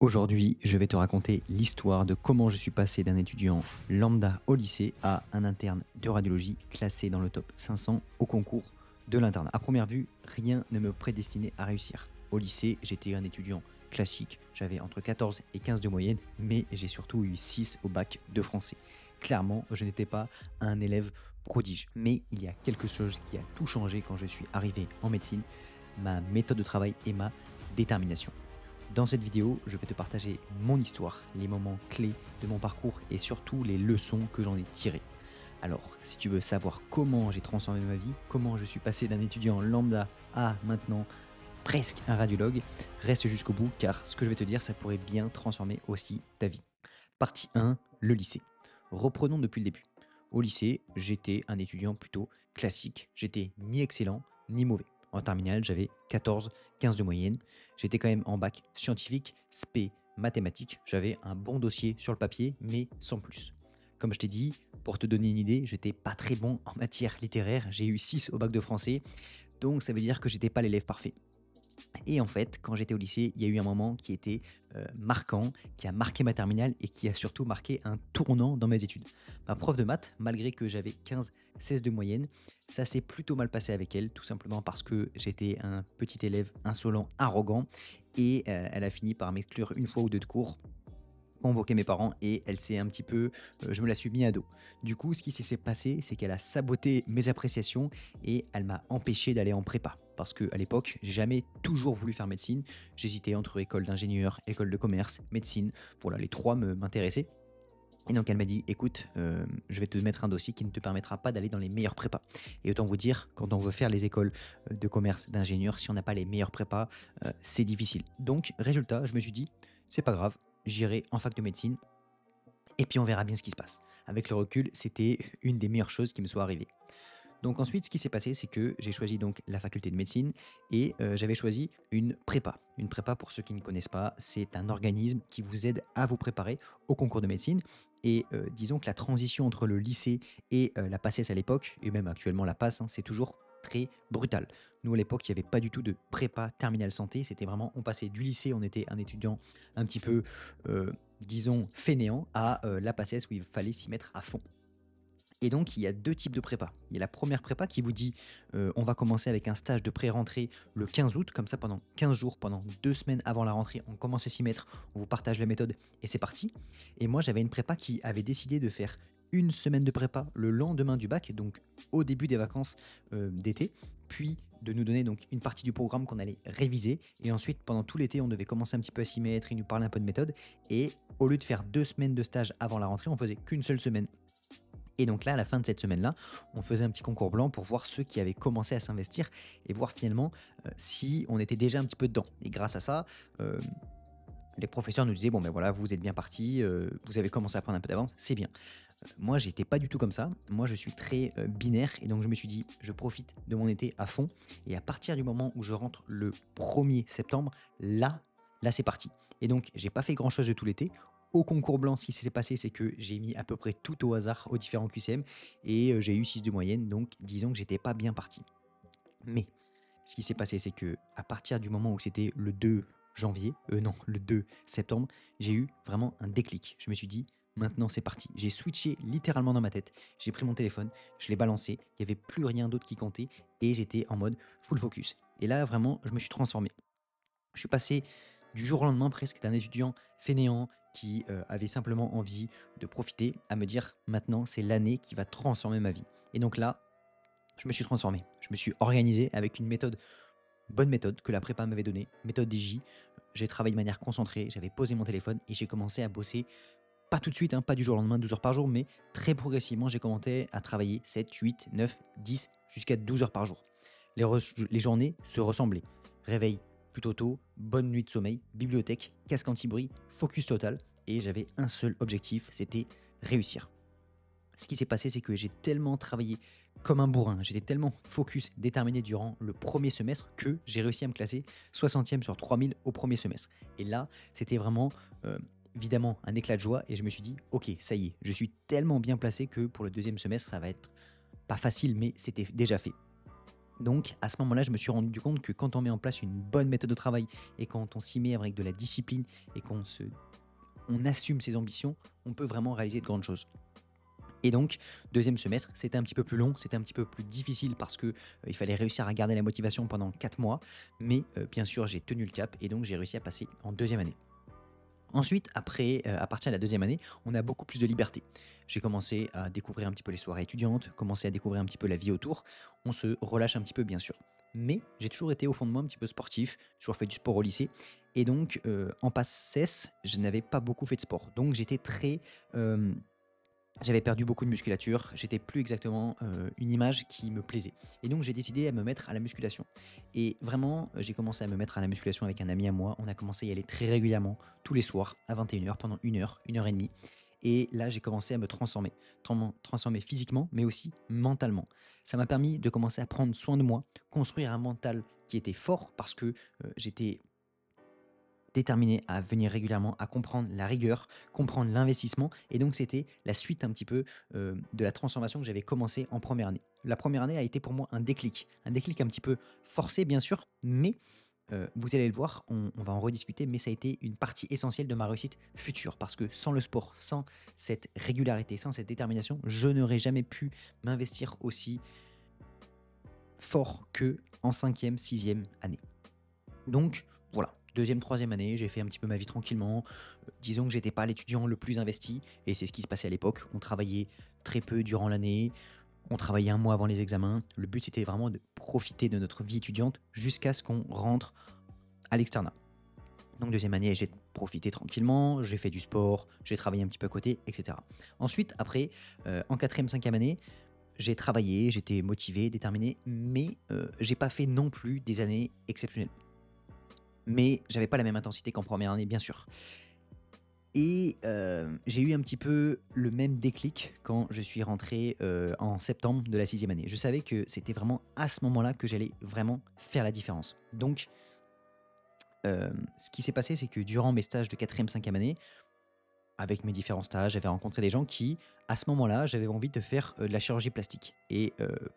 Aujourd'hui, je vais te raconter l'histoire de comment je suis passé d'un étudiant lambda au lycée à un interne de radiologie classé dans le top 500 au concours de l'internat. À première vue, rien ne me prédestinait à réussir. Au lycée, j'étais un étudiant classique, j'avais entre 14 et 15 de moyenne, mais j'ai surtout eu 6 au bac de français. Clairement, je n'étais pas un élève prodige, mais il y a quelque chose qui a tout changé quand je suis arrivé en médecine, ma méthode de travail et ma détermination. Dans cette vidéo, je vais te partager mon histoire, les moments clés de mon parcours et surtout les leçons que j'en ai tirées. Alors, si tu veux savoir comment j'ai transformé ma vie, comment je suis passé d'un étudiant lambda à maintenant presque un radiologue, reste jusqu'au bout car ce que je vais te dire, ça pourrait bien transformer aussi ta vie. Partie 1, le lycée. Reprenons depuis le début. Au lycée, j'étais un étudiant plutôt classique. J'étais ni excellent ni mauvais. En terminale, j'avais 14, 15 de moyenne. J'étais quand même en bac scientifique, spé, mathématiques. J'avais un bon dossier sur le papier, mais sans plus. Comme je t'ai dit, pour te donner une idée, j'étais pas très bon en matière littéraire. J'ai eu 6 au bac de français, donc ça veut dire que j'étais pas l'élève parfait. Et en fait, quand j'étais au lycée, il y a eu un moment qui était marquant, qui a marqué ma terminale et qui a surtout marqué un tournant dans mes études. Ma prof de maths, malgré que j'avais 15-16 de moyenne, ça s'est plutôt mal passé avec elle, tout simplement parce que j'étais un petit élève insolent, arrogant, et elle a fini par m'exclure une fois ou deux de cours, convoqué mes parents et elle s'est un petit peu, je me la suis mis à dos. Du coup, ce qui s'est passé, c'est qu'elle a saboté mes appréciations et elle m'a empêché d'aller en prépa. Parce qu'à l'époque, j'ai jamais toujours voulu faire médecine. J'hésitais entre école d'ingénieur, école de commerce, médecine. Voilà, les trois m'intéressaient. Et donc elle m'a dit, écoute, je vais te mettre un dossier qui ne te permettra pas d'aller dans les meilleures prépas. Et autant vous dire, quand on veut faire les écoles de commerce, d'ingénieur, si on n'a pas les meilleures prépas, c'est difficile. Donc, résultat, je me suis dit, c'est pas grave, j'irai en fac de médecine et puis on verra bien ce qui se passe. Avec le recul, c'était une des meilleures choses qui me soit arrivée. Donc ensuite, ce qui s'est passé, c'est que j'ai choisi donc la faculté de médecine et j'avais choisi une prépa. Une prépa, pour ceux qui ne connaissent pas, c'est un organisme qui vous aide à vous préparer au concours de médecine. Et disons que la transition entre le lycée et la PACES à l'époque, et même actuellement la PASS, hein, c'est toujours très brutal. Nous, à l'époque, il n'y avait pas du tout de prépa terminale santé. C'était vraiment, on passait du lycée, on était un étudiant un petit peu, disons, fainéant, à la PACES où il fallait s'y mettre à fond. Et donc, il y a 2 types de prépa. Il y a la première prépa qui vous dit, on va commencer avec un stage de pré-rentrée le 15 août, comme ça pendant 15 jours, pendant 2 semaines avant la rentrée, on commence à s'y mettre, on vous partage la méthode et c'est parti. Et moi, j'avais une prépa qui avait décidé de faire une semaine de prépa le lendemain du bac, donc au début des vacances, d'été, puis de nous donner donc une partie du programme qu'on allait réviser et ensuite pendant tout l'été, on devait commencer un petit peu à s'y mettre, ils nous parlaient un peu de méthode et au lieu de faire 2 semaines de stage avant la rentrée, on faisait qu'une seule semaine. Et donc là, à la fin de cette semaine-là, on faisait un petit concours blanc pour voir ceux qui avaient commencé à s'investir et voir finalement si on était déjà un petit peu dedans. Et grâce à ça, euh, les professeurs nous disaient, bon ben voilà, vous êtes bien parti, vous avez commencé à prendre un peu d'avance, c'est bien. Moi, j'étais pas du tout comme ça. Moi, je suis très binaire et donc je me suis dit, je profite de mon été à fond. Et à partir du moment où je rentre le 1er septembre, là, c'est parti. Et donc, j'ai pas fait grand-chose de tout l'été. Au concours blanc, ce qui s'est passé, c'est que j'ai mis à peu près tout au hasard aux différents QCM et j'ai eu 6 de moyenne. Donc, disons que j'étais pas bien parti. Mais ce qui s'est passé, c'est que à partir du moment où c'était le 2 janvier, non, le 2 septembre, j'ai eu vraiment un déclic. Je me suis dit, maintenant c'est parti. J'ai switché littéralement dans ma tête. J'ai pris mon téléphone, je l'ai balancé, il n'y avait plus rien d'autre qui comptait et j'étais en mode full focus. Et là, vraiment, je me suis transformé. Je suis passé du jour au lendemain presque d'un étudiant fainéant qui avait simplement envie de profiter à me dire, maintenant c'est l'année qui va transformer ma vie. Et donc là, je me suis transformé. Je me suis organisé avec une méthode, bonne méthode que la prépa m'avait donnée, méthode DJ. J'ai travaillé de manière concentrée, j'avais posé mon téléphone et j'ai commencé à bosser, pas tout de suite, hein, pas du jour au lendemain, 12 heures par jour, mais très progressivement, j'ai commencé à travailler 7, 8, 9, 10, jusqu'à 12 heures par jour. Les journées se ressemblaient. Réveil plutôt tôt, bonne nuit de sommeil, bibliothèque, casque anti-bruit, focus total. Et j'avais un seul objectif, c'était réussir. Ce qui s'est passé, c'est que j'ai tellement travaillé comme un bourrin, j'étais tellement focus, déterminé durant le premier semestre que j'ai réussi à me classer 60e sur 3000 au premier semestre. Et là, c'était vraiment, évidemment, un éclat de joie et je me suis dit, ok, ça y est, je suis tellement bien placé que pour le deuxième semestre, ça va être pas facile, mais c'était déjà fait. Donc à ce moment-là, je me suis rendu compte que quand on met en place une bonne méthode de travail et quand on s'y met avec de la discipline et on assume ses ambitions, on peut vraiment réaliser de grandes choses. Et donc, deuxième semestre, c'était un petit peu plus long, c'était un petit peu plus difficile parce que il fallait réussir à garder la motivation pendant 4 mois, mais bien sûr, j'ai tenu le cap et donc j'ai réussi à passer en deuxième année. Ensuite, après, à partir de la deuxième année, on a beaucoup plus de liberté. J'ai commencé à découvrir un petit peu les soirées étudiantes, commencé à découvrir un petit peu la vie autour. On se relâche un petit peu, bien sûr. Mais j'ai toujours été au fond de moi un petit peu sportif, j'ai toujours fait du sport au lycée et donc en PACES, je n'avais pas beaucoup fait de sport. Donc j'étais très, j'avais perdu beaucoup de musculature, j'étais plus exactement, une image qui me plaisait et donc j'ai décidé à me mettre à la musculation et vraiment, j'ai commencé à me mettre à la musculation avec un ami à moi. On a commencé à y aller très régulièrement, tous les soirs à 21 heures pendant 1 heure et demie et là, j'ai commencé à me transformer. Transformer physiquement, mais aussi mentalement. Ça m'a permis de commencer à prendre soin de moi, construire un mental qui était fort parce que, j'étais déterminé à venir régulièrement, à comprendre la rigueur, comprendre l'investissement et donc c'était la suite un petit peu, de la transformation que j'avais commencé en première année. La première année a été pour moi un déclic un petit peu forcé bien sûr, mais vous allez le voir, on va en rediscuter, mais ça a été une partie essentielle de ma réussite future parce que sans le sport, sans cette régularité, sans cette détermination, je n'aurais jamais pu m'investir aussi fort que en cinquième, sixième année. Donc voilà, deuxième, troisième année, j'ai fait un petit peu ma vie tranquillement. Disons que j'étais pas l'étudiant le plus investi et c'est ce qui se passait à l'époque. On travaillait très peu durant l'année, on travaillait un mois avant les examens. Le but c'était vraiment de profiter de notre vie étudiante jusqu'à ce qu'on rentre à l'externat. Donc deuxième année, j'ai profité tranquillement, j'ai fait du sport, j'ai travaillé un petit peu à côté, etc. Ensuite, après, en quatrième, cinquième année, j'ai travaillé, j'étais motivé, déterminé, mais j'ai pas fait non plus des années exceptionnelles. Mais j'avais pas la même intensité qu'en première année, bien sûr. Et j'ai eu un petit peu le même déclic quand je suis rentré, en septembre de la sixième année. Je savais que c'était vraiment à ce moment-là que j'allais vraiment faire la différence. Donc, ce qui s'est passé, c'est que durant mes stages de quatrième, cinquième année, avec mes différents stages, j'avais rencontré des gens qui, à ce moment-là, j'avais envie de faire, de la chirurgie plastique et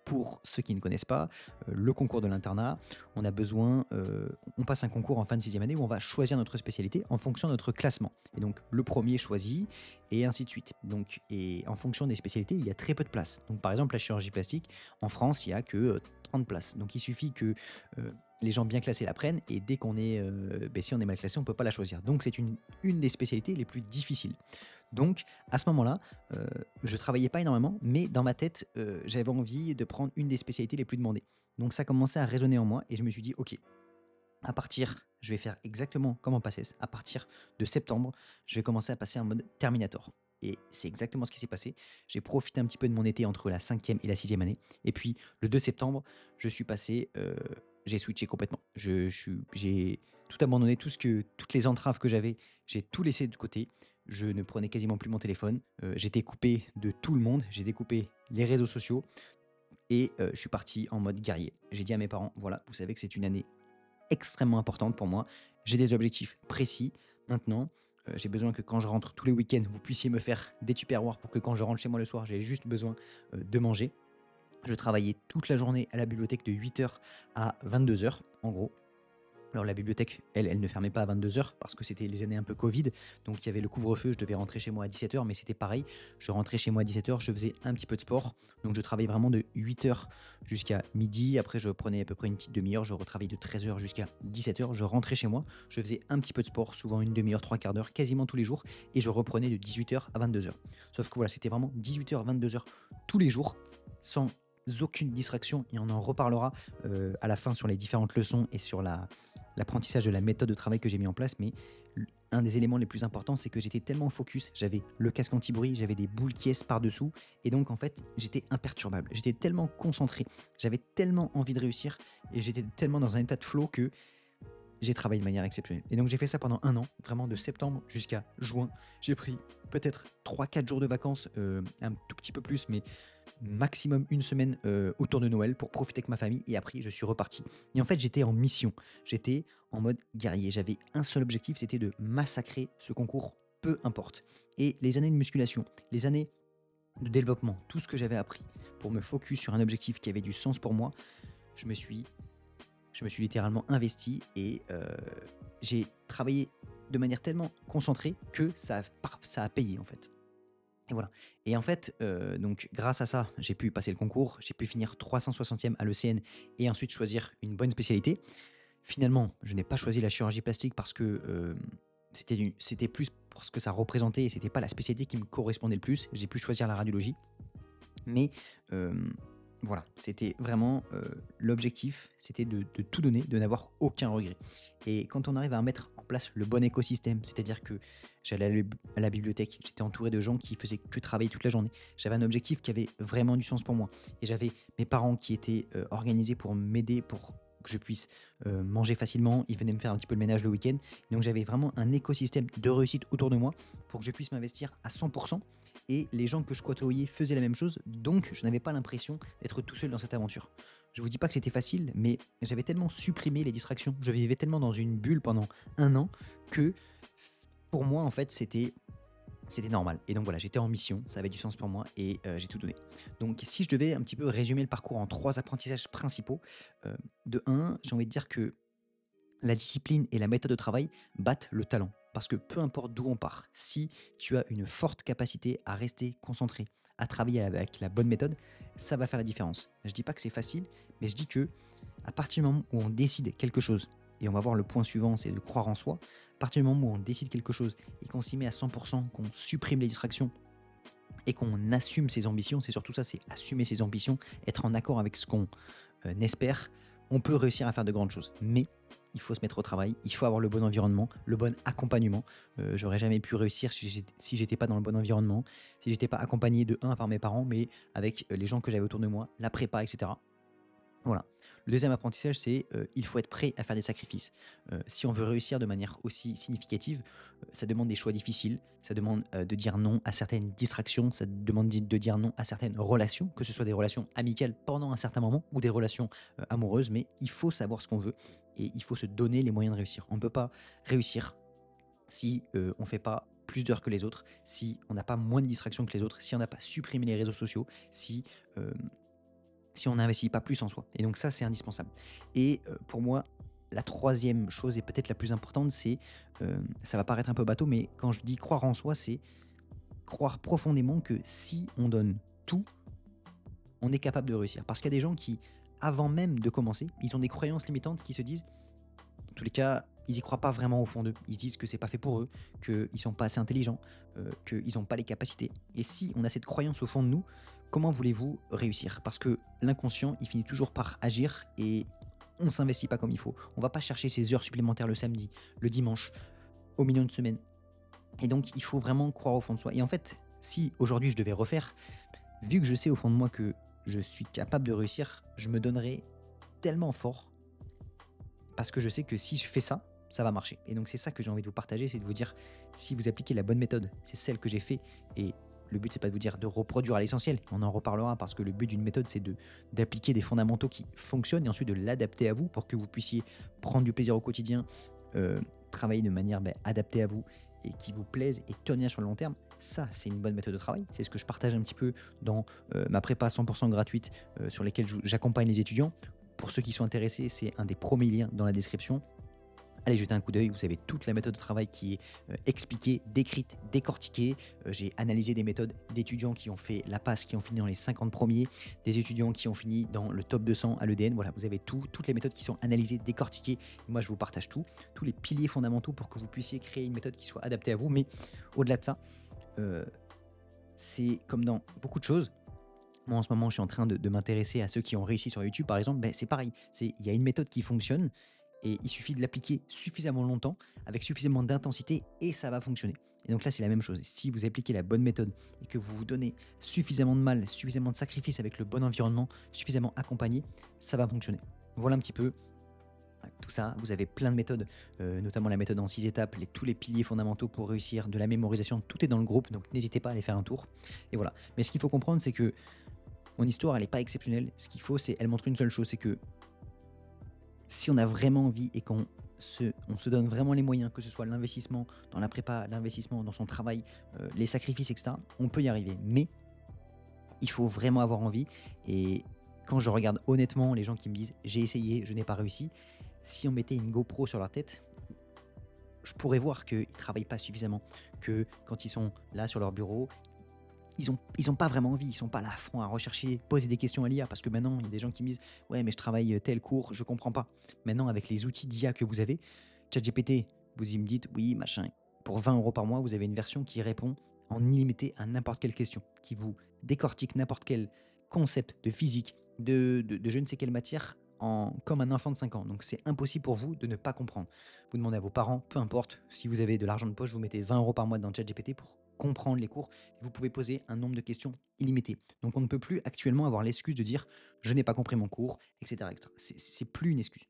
pour ceux qui ne connaissent pas, le concours de l'internat, on a besoin, on passe un concours en fin de sixième année où on va choisir notre spécialité en fonction de notre classement et donc le premier choisi et ainsi de suite. Donc et en fonction des spécialités, il y a très peu de places. Donc par exemple, la chirurgie plastique, en France, il y a que, 30 places. Donc il suffit que, les gens bien classés la prennent et dès qu'on est, si on est mal classé, on ne peut pas la choisir. Donc c'est une des spécialités les plus difficiles. Donc à ce moment-là, je travaillais pas énormément, mais dans ma tête, j'avais envie de prendre une des spécialités les plus demandées. Donc ça commençait à résonner en moi et je me suis dit: «OK, à partir je vais faire exactement comme en PACES. À partir de septembre, je vais commencer à passer en mode Terminator» et c'est exactement ce qui s'est passé. J'ai profité un petit peu de mon été entre la cinquième et la sixième année et puis le 2 septembre, je suis passé, j'ai switché complètement. J'ai tout abandonné, toutes les entraves que j'avais, j'ai tout laissé de côté. Je ne prenais quasiment plus mon téléphone, j'étais coupé de tout le monde, j'ai découpé les réseaux sociaux et je suis parti en mode guerrier. J'ai dit à mes parents: «Voilà, vous savez que c'est une année extrêmement importante pour moi. J'ai des objectifs précis. Maintenant, j'ai besoin que quand je rentre tous les week-ends, vous puissiez me faire des tupperwares pour que quand je rentre chez moi le soir, j'ai juste besoin, de manger». Je travaillais toute la journée à la bibliothèque de 8 heures à 22 heures, en gros. Alors la bibliothèque, elle ne fermait pas à 22 heures parce que c'était les années un peu Covid, donc il y avait le couvre-feu, je devais rentrer chez moi à 17 heures, mais c'était pareil. Je rentrais chez moi à 17 heures, je faisais un petit peu de sport, donc je travaillais vraiment de 8 heures jusqu'à midi. Après je prenais à peu près une petite demi-heure, je retravaillais de 13 heures jusqu'à 17 heures. Je rentrais chez moi, je faisais un petit peu de sport, souvent une demi-heure, trois quarts d'heure, quasiment tous les jours, et je reprenais de 18 heures à 22 heures. Sauf que voilà, c'était vraiment 18 heures, 22 heures tous les jours, sans aucune distraction, et on en reparlera à la fin sur les différentes leçons et sur l'apprentissage de la méthode de travail que j'ai mis en place. Mais un des éléments les plus importants, c'est que j'étais tellement focus, j'avais le casque anti-bruit, j'avais des boules qui par-dessous, et donc en fait, j'étais imperturbable, j'étais tellement concentré, j'avais tellement envie de réussir, et j'étais tellement dans un état de flow que j'ai travaillé de manière exceptionnelle. Et donc j'ai fait ça pendant un an, vraiment de septembre jusqu'à juin. J'ai pris peut-être 3 4 jours de vacances, un tout petit peu plus, mais maximum une semaine autour de Noël pour profiter avec ma famille et après je suis reparti. Et en fait j'étais en mission, j'étais en mode guerrier, j'avais un seul objectif, c'était de massacrer ce concours, peu importe. Et les années de musculation, les années de développement, tout ce que j'avais appris pour me focus sur un objectif qui avait du sens pour moi, je me suis, je me suis littéralement investi et j'ai travaillé de manière tellement concentrée que ça a payé en fait. Et voilà. Et en fait, donc grâce à ça, j'ai pu passer le concours, j'ai pu finir 360e à l'ECN et ensuite choisir une bonne spécialité. Finalement, je n'ai pas choisi la chirurgie plastique parce que, c'était plus pour ce que ça représentait et c'était pas la spécialité qui me correspondait le plus. J'ai pu choisir la radiologie. Mais voilà, c'était vraiment l'objectif, c'était de tout donner, de n'avoir aucun regret. Et quand on arrive à mettre en place le bon écosystème, c'est-à-dire que j'allais à la bibliothèque, j'étais entouré de gens qui faisaient que travailler toute la journée. J'avais un objectif qui avait vraiment du sens pour moi. Et j'avais mes parents qui étaient organisés pour m'aider, pour que je puisse manger facilement. Ils venaient me faire un petit peu le ménage le week-end. Donc j'avais vraiment un écosystème de réussite autour de moi pour que je puisse m'investir à 100%, et les gens que je côtoyais faisaient la même chose, donc je n'avais pas l'impression d'être tout seul dans cette aventure. Je vous dis pas que c'était facile, mais j'avais tellement supprimé les distractions, je vivais tellement dans une bulle pendant un an que pour moi en fait c'était normal. Et donc voilà, j'étais en mission, ça avait du sens pour moi et j'ai tout donné. Donc si je devais un petit peu résumer le parcours en trois apprentissages principaux, de un, j'ai envie de dire que la discipline et la méthode de travail battent le talent. Parce que peu importe d'où on part, si tu as une forte capacité à rester concentré, à travailler avec la bonne méthode, ça va faire la différence. Je dis pas que c'est facile, mais je dis que à partir du moment où on décide quelque chose, et on va voir le point suivant, c'est de croire en soi, à partir du moment où on décide quelque chose et qu'on s'y met à 100%, qu'on supprime les distractions et qu'on assume ses ambitions, c'est surtout ça, c'est assumer ses ambitions, être en accord avec ce qu'on espère, on peut réussir à faire de grandes choses. Mais il faut se mettre au travail, il faut avoir le bon environnement, le bon accompagnement. J'aurais jamais pu réussir si j'étais pas dans le bon environnement, si j'étais pas accompagné de un par mes parents, mais avec les gens que j'avais autour de moi, la prépa, etc. Voilà. Le deuxième apprentissage, c'est il faut être prêt à faire des sacrifices. Si on veut réussir de manière aussi significative, ça demande des choix difficiles, ça demande de dire non à certaines distractions, ça demande de dire non à certaines relations, que ce soit des relations amicales pendant un certain moment ou des relations amoureuses, mais il faut savoir ce qu'on veut et il faut se donner les moyens de réussir. On ne peut pas réussir si on ne fait pas plus d'heures que les autres, si on n'a pas moins de distractions que les autres, si on n'a pas supprimé les réseaux sociaux, euh, si on n'investit pas plus en soi. Et donc ça, c'est indispensable. Et pour moi, la troisième chose et peut-être la plus importante, c'est, ça va paraître un peu bateau, mais quand je dis croire en soi, c'est croire profondément que si on donne tout, on est capable de réussir. Parce qu'il y a des gens qui, avant même de commencer, ils ont des croyances limitantes qui se disent, en tous les cas, ils y croient pas vraiment au fond d'eux. Ils se disent que c'est pas fait pour eux, qu'ils sont pas assez intelligents, qu'ils n'ont pas les capacités. Et si on a cette croyance au fond de nous, comment voulez-vous réussir? Parce que l'inconscient, il finit toujours par agir et on s'investit pas comme il faut. On va pas chercher ses heures supplémentaires le samedi, le dimanche, au milieu de semaine. Et donc, il faut vraiment croire au fond de soi. Et en fait, si aujourd'hui je devais refaire, vu que je sais au fond de moi que je suis capable de réussir, je me donnerais tellement fort parce que je sais que si je fais ça, ça va marcher. Et donc c'est ça que j'ai envie de vous partager, c'est de vous dire, si vous appliquez la bonne méthode, c'est celle que j'ai fait, et le but c'est pas de vous dire de reproduire à l'essentiel, on en reparlera parce que le but d'une méthode c'est d'appliquer des fondamentaux qui fonctionnent et ensuite de l'adapter à vous pour que vous puissiez prendre du plaisir au quotidien, travailler de manière adaptée à vous et qui vous plaise et tenir sur le long terme. Ça, c'est une bonne méthode de travail. C'est ce que je partage un petit peu dans ma prépa 100% gratuite sur lesquelles j'accompagne les étudiants. Pour ceux qui sont intéressés, c'est un des premiers liens dans la description. Allez jeter un coup d'œil, vous avez toute la méthode de travail qui est expliquée, décrite, décortiquée. J'ai analysé des méthodes d'étudiants qui ont fait la passe, qui ont fini dans les 50 premiers, des étudiants qui ont fini dans le top 200 à l'EDN. Voilà, vous avez toutes les méthodes qui sont analysées, décortiquées. Moi, je vous partage tous les piliers fondamentaux pour que vous puissiez créer une méthode qui soit adaptée à vous. Mais au-delà de ça, c'est comme dans beaucoup de choses. Moi, en ce moment, je suis en train de m'intéresser à ceux qui ont réussi sur YouTube, par exemple. C'est pareil. Il y a une méthode qui fonctionne et il suffit de l'appliquer suffisamment longtemps, avec suffisamment d'intensité, et ça va fonctionner. Et donc là, c'est la même chose. Si vous appliquez la bonne méthode et que vous vous donnez suffisamment de mal, suffisamment de sacrifices avec le bon environnement, suffisamment accompagné, ça va fonctionner. Voilà un petit peu tout ça. Vous avez plein de méthodes, notamment la méthode en 6 étapes, tous les piliers fondamentaux pour réussir, de la mémorisation, tout est dans le groupe, donc n'hésitez pas à aller faire un tour. Et voilà. Mais ce qu'il faut comprendre, c'est que mon histoire, elle n'est pas exceptionnelle. Ce qu'il faut, c'est elle montre une seule chose, c'est que si on a vraiment envie et on se donne vraiment les moyens, que ce soit l'investissement dans la prépa, l'investissement dans son travail, les sacrifices, etc., on peut y arriver. Mais il faut vraiment avoir envie. Et quand je regarde honnêtement les gens qui me disent j'ai essayé, je n'ai pas réussi, si on mettait une GoPro sur leur tête, je pourrais voir qu'ils ne travaillent pas suffisamment, que quand ils sont là sur leur bureau, ils ont pas vraiment envie, ils sont pas là à fond à rechercher, poser des questions à l'IA, parce que maintenant, il y a des gens qui me disent ouais, mais je travaille tel cours, je comprends pas. Maintenant, avec les outils d'IA que vous avez, ChatGPT, vous y me dites oui, machin, pour 20 euros par mois, vous avez une version qui répond en illimité à n'importe quelle question, qui vous décortique n'importe quel concept de physique, de je ne sais quelle matière, comme un enfant de 5 ans. Donc c'est impossible pour vous de ne pas comprendre. Vous demandez à vos parents, peu importe, si vous avez de l'argent de poche, vous mettez 20 euros par mois dans ChatGPT pour comprendre les cours et vous pouvez poser un nombre de questions illimité. Donc on ne peut plus actuellement avoir l'excuse de dire je n'ai pas compris mon cours, etc. etc. C'est plus une excuse.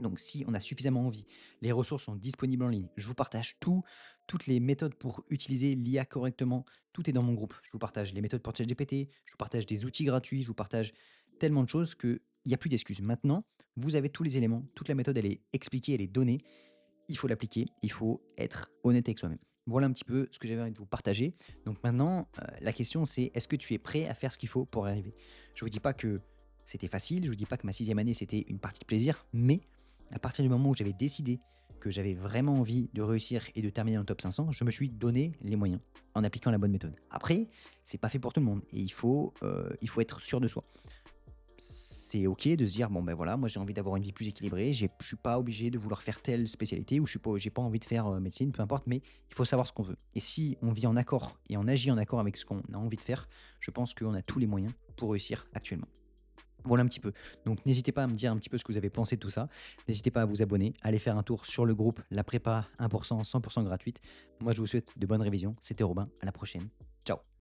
Donc si on a suffisamment envie, les ressources sont disponibles en ligne. Je vous partage toutes les méthodes pour utiliser l'IA correctement. Tout est dans mon groupe. Je vous partage les méthodes pour ChatGPT, je vous partage des outils gratuits, je vous partage tellement de choses qu'il n'y a plus d'excuses. Maintenant, vous avez tous les éléments, toute la méthode, elle est expliquée, elle est donnée. Il faut l'appliquer, il faut être honnête avec soi-même. Voilà un petit peu ce que j'avais envie de vous partager. Donc maintenant, la question c'est est-ce que tu es prêt à faire ce qu'il faut pour y arriver? Je ne vous dis pas que c'était facile, je ne vous dis pas que ma 6e année c'était une partie de plaisir, mais à partir du moment où j'avais décidé que j'avais vraiment envie de réussir et de terminer dans le top 500, je me suis donné les moyens en appliquant la bonne méthode. Après, c'est pas fait pour tout le monde et il faut être sûr de soi. C'est OK de se dire: «Bon, ben, voilà, moi, j'ai envie d'avoir une vie plus équilibrée, je suis pas obligé de vouloir faire telle spécialité ou j'ai pas envie de faire, médecine», peu importe, mais il faut savoir ce qu'on veut et si on vit en accord et on agit en accord avec ce qu'on a envie de faire, je pense qu'on a tous les moyens pour réussir actuellement. Voilà un petit peu. Donc n'hésitez pas à me dire un petit peu ce que vous avez pensé de tout ça. N'hésitez pas à vous abonner, à aller faire un tour sur le groupe La Prépa 1 100 gratuite. Moi, je vous souhaite de bonnes révisions. C'était Robin, à la prochaine. Ciao.